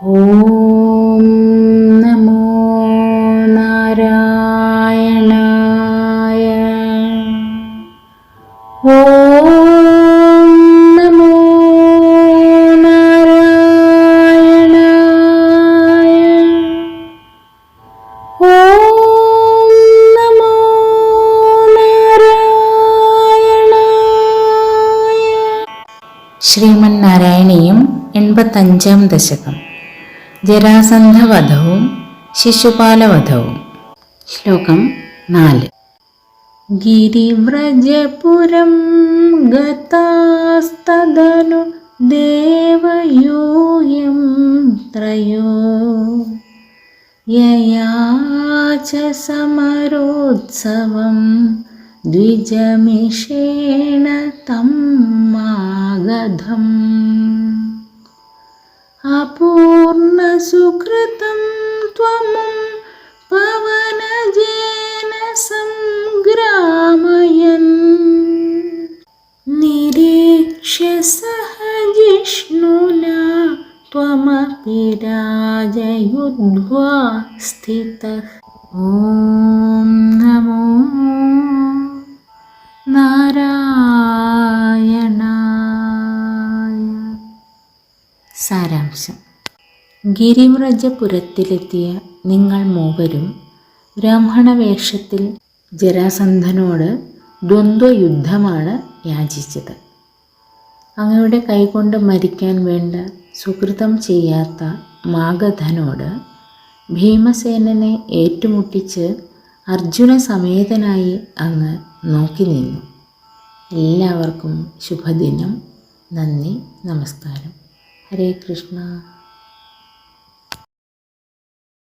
ഓം നമോ നാരായണായ. ഓം നമോ നാരായണായ. ഓം നമോ നാരായണായ. ശ്രീമന്നാരായണീയം 85-ാം ദശകം. ജരാസന്ധവധവും ശിശുപാലവധവും. ശ്ലോകം 4. ഗിരിവ്രജപുരം ഗതാസ്തദനു ദേവയൂയം ത്രയോ യയാച സമരോത്സവം ദ്വിജമിഷേണ തം മാഗധം. അപൂർണസുകൃതം ത്വമും പവനജേന സംഗ്രാമയൻ നിരീക്ഷ്യ സഹ ജിഷ്ണുനാ ത്വമപി രാജയുധ്വാ സ്ഥിതഃ. ഓം നമോ നാരായണായ. സാരാംശം. ഗിരിവ്രജപുരത്തിലെത്തിയ നിങ്ങൾ മൂവരും ബ്രാഹ്മണവേഷത്തിൽ ജരാസന്ധനോട് ദ്വന്ദ്വയുദ്ധമാണ് യാചിച്ചത്. അങ്ങയുടെ കൈകൊണ്ട് മരിക്കാൻ വേണ്ട സുകൃതം ചെയ്യാത്ത മാഗധനോട് ഭീമസേനനെ ഏറ്റുമുട്ടിച്ച് അർജുന സമേതനായി അങ്ങ് നോക്കി നിന്നു. എല്ലാവർക്കും ശുഭദിനം. നന്ദി, നമസ്കാരം. ഹരേ കൃഷ്ണ.